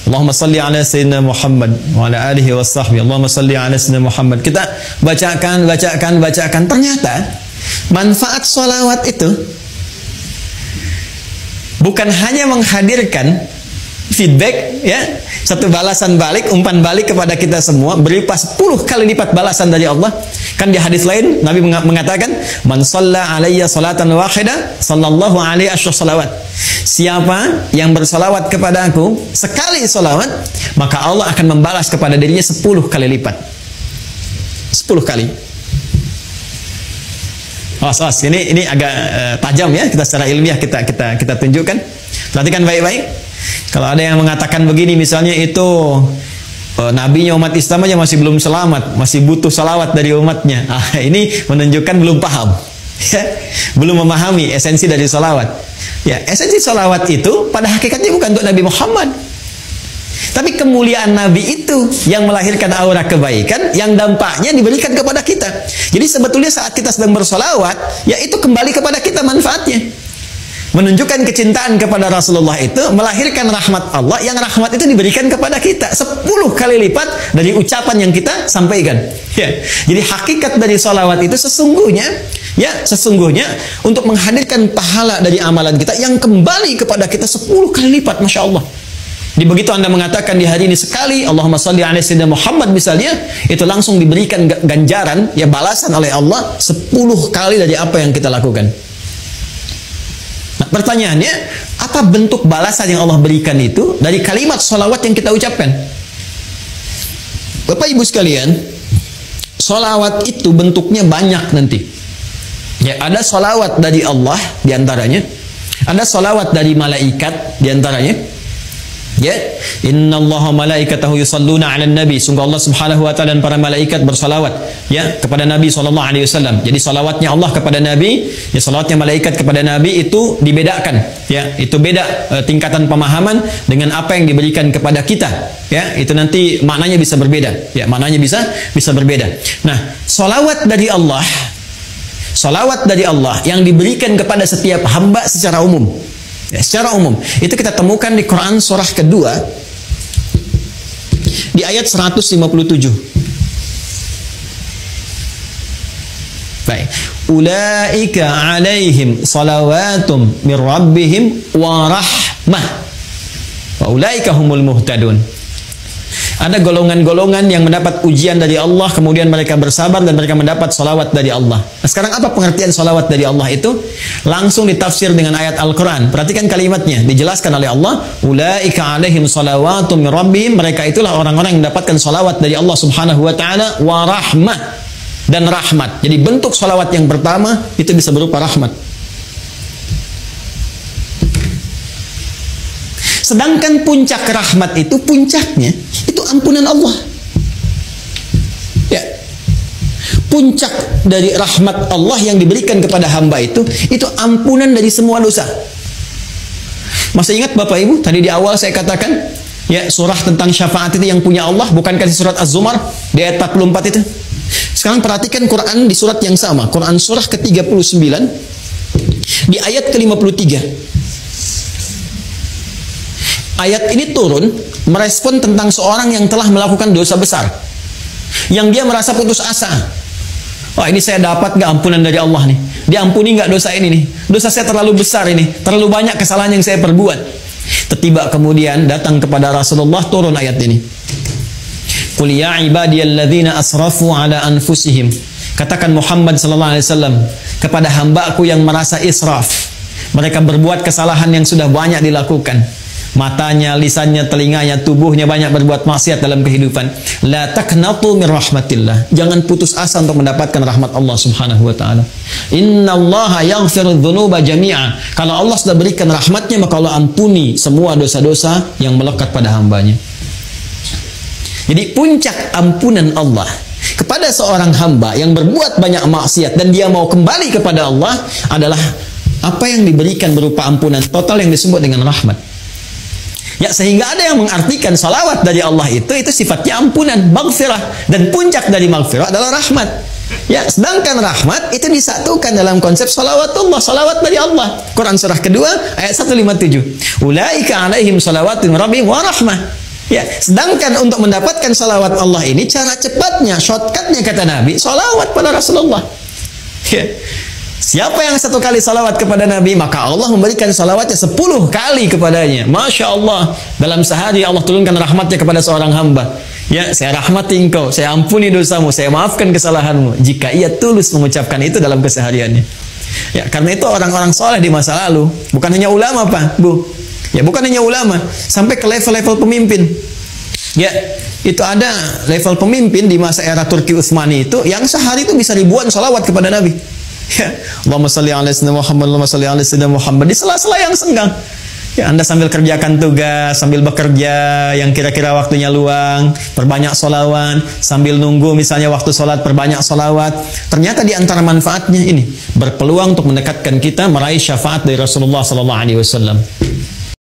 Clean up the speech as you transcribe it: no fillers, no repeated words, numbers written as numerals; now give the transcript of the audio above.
Allahumma salli ala sayyidina Muhammad wa ala alihi wa sahbihi. Allahumma salli ala sayyidina Muhammad. Kita bacakan. Ternyata manfaat sholawat itu bukan hanya menghadirkan feedback, ya, satu balasan balik, umpan balik kepada kita semua berupa 10 kali lipat balasan dari Allah. Kan di hadis lain Nabi mengatakan, man shalla alayya salatan wahida sallallahu alaihi asysalawat. Siapa yang bersalawat kepada aku sekali salawat, maka Allah akan membalas kepada dirinya 10 kali lipat. 10 kali. Ini agak tajam ya, kita secara ilmiah kita tunjukkan. Perhatikan baik-baik. Kalau ada yang mengatakan begini, misalnya itu nabinya umat Islam aja masih belum selamat, masih butuh salawat dari umatnya. Ini menunjukkan belum paham, ya, belum memahami esensi dari salawat. Ya, esensi salawat itu pada hakikatnya bukan untuk Nabi Muhammad, tapi kemuliaan Nabi itu yang melahirkan aura kebaikan yang dampaknya diberikan kepada kita. Jadi sebetulnya saat kita sedang bersolawat, ya itu kembali kepada kita manfaatnya. Menunjukkan kecintaan kepada Rasulullah itu melahirkan rahmat Allah, yang rahmat itu diberikan kepada kita 10 kali lipat dari ucapan yang kita sampaikan, ya. Jadi hakikat dari salawat itu sesungguhnya untuk menghadirkan pahala dari amalan kita yang kembali kepada kita 10 kali lipat. Masya Allah. Di begitu Anda mengatakan di hari ini sekali Allahumma shalli ala sayyidina Muhammad misalnya, itu langsung diberikan ganjaran, ya, balasan oleh Allah 10 kali dari apa yang kita lakukan. Nah, pertanyaannya, apa bentuk balasan yang Allah berikan itu dari kalimat sholawat yang kita ucapkan? Bapak Ibu sekalian, sholawat itu bentuknya banyak nanti. Ya, ada sholawat dari Allah diantaranya, ada sholawat dari malaikat diantaranya. Ya, innallaha malaikatahu yusalluna 'alan nabi. Sungguh Allah Subhanahu wa taala dan para malaikat bersalawat, ya, kepada Nabi sallallahu alaihi wasallam. Jadi salawatnya Allah kepada Nabi, ya, salawatnya malaikat kepada Nabi itu dibedakan, ya. Itu beda tingkatan pemahaman dengan apa yang diberikan kepada kita, ya. Itu nanti maknanya bisa berbeda, ya, maknanya bisa berbeda. Nah, salawat dari Allah yang diberikan kepada setiap hamba secara umum. Ya, secara umum itu kita temukan di Quran surah kedua di ayat 157. Baik. Ulaika alaihim salawatum mir rabbihim wa rahmah wa ulaika humul muhtadun. Ada golongan-golongan yang mendapat ujian dari Allah, kemudian mereka bersabar dan mereka mendapat salawat dari Allah. Nah, sekarang apa pengertian salawat dari Allah itu? Langsung ditafsir dengan ayat Al-Quran. Perhatikan kalimatnya, dijelaskan oleh Allah, ulaika alaihim salawatum min rabbihim. Mereka itulah orang-orang yang mendapatkan salawat dari Allah Subhanahu wa taala, wa rahmah, dan rahmat. Jadi bentuk salawat yang pertama itu bisa berupa rahmat. Sedangkan puncak rahmat itu, puncaknya itu ampunan Allah. Ya. Puncak dari rahmat Allah yang diberikan kepada hamba itu ampunan dari semua dosa. Masih ingat Bapak Ibu, tadi di awal saya katakan, ya, surah tentang syafaat itu yang punya Allah, bukankah di surat Az-Zumar di ayat 44 itu? Sekarang perhatikan Quran di surat yang sama, Quran surah ke-39 di ayat ke-53. Ayat ini turun merespon tentang seorang yang telah melakukan dosa besar, yang dia merasa putus asa. Wah, ini saya dapat nggak ampunan dari Allah nih? Diampuni nggak dosa ini nih? Dosa saya terlalu besar ini, terlalu banyak kesalahan yang saya perbuat. Tiba kemudian datang kepada Rasulullah turun ayat ini. Qul ya ibadiyalladzina asrafu ala anfusihim. Katakan Muhammad sallallahu alaihi wasallam kepada hamba-Ku yang merasa israf. Mereka berbuat kesalahan yang sudah banyak dilakukan. Matanya, lisannya, telinganya, tubuhnya banyak berbuat maksiat dalam kehidupan. La taqnatu min rahmatillah. Jangan putus asa untuk mendapatkan rahmat Allah Subhanahu wa taala. Innallaha yaghfiru dzunuba jami'a. Kalau Allah sudah berikan rahmatnya, maka Allah ampuni semua dosa-dosa yang melekat pada hambanya. Jadi puncak ampunan Allah kepada seorang hamba yang berbuat banyak maksiat dan dia mau kembali kepada Allah adalah apa yang diberikan berupa ampunan total yang disebut dengan rahmat. Ya, sehingga ada yang mengartikan salawat dari Allah itu sifatnya ampunan, maghfirah, dan puncak dari maghfirah adalah rahmat. Ya, sedangkan rahmat itu disatukan dalam konsep salawatullah, salawat dari Allah. Quran surah kedua ayat 157. Ulaika alaihim salawatun rabbihim wa rahmah. Ya, sedangkan untuk mendapatkan salawat Allah ini cara cepatnya, shortcutnya kata Nabi, salawat pada Rasulullah. Ya. Siapa yang 1 kali salawat kepada Nabi, maka Allah memberikan salawatnya 10 kali kepadanya. Masya Allah, dalam sehari Allah turunkan rahmatnya kepada seorang hamba. Ya, saya rahmati engkau, saya ampuni dosamu, saya maafkan kesalahanmu. Jika ia tulus mengucapkan itu dalam kesehariannya. Ya, karena itu orang-orang soleh di masa lalu, bukan hanya ulama Pak, Bu. Ya, bukan hanya ulama, sampai ke level-level pemimpin. Ya, itu ada level pemimpin di masa era Turki Utsmani itu, yang sehari itu bisa ribuan salawat kepada Nabi. Ya, Allahumma salli ala sayyidina Muhammad, Allahumma salli ala sayyidina Muhammad, di sela-sela yang senggang. Ya, Anda sambil kerjakan tugas, sambil bekerja yang kira-kira waktunya luang, perbanyak solawat, sambil nunggu misalnya waktu sholat, perbanyak solawat. Ternyata di antara manfaatnya ini, berpeluang untuk mendekatkan kita meraih syafaat dari Rasulullah SAW.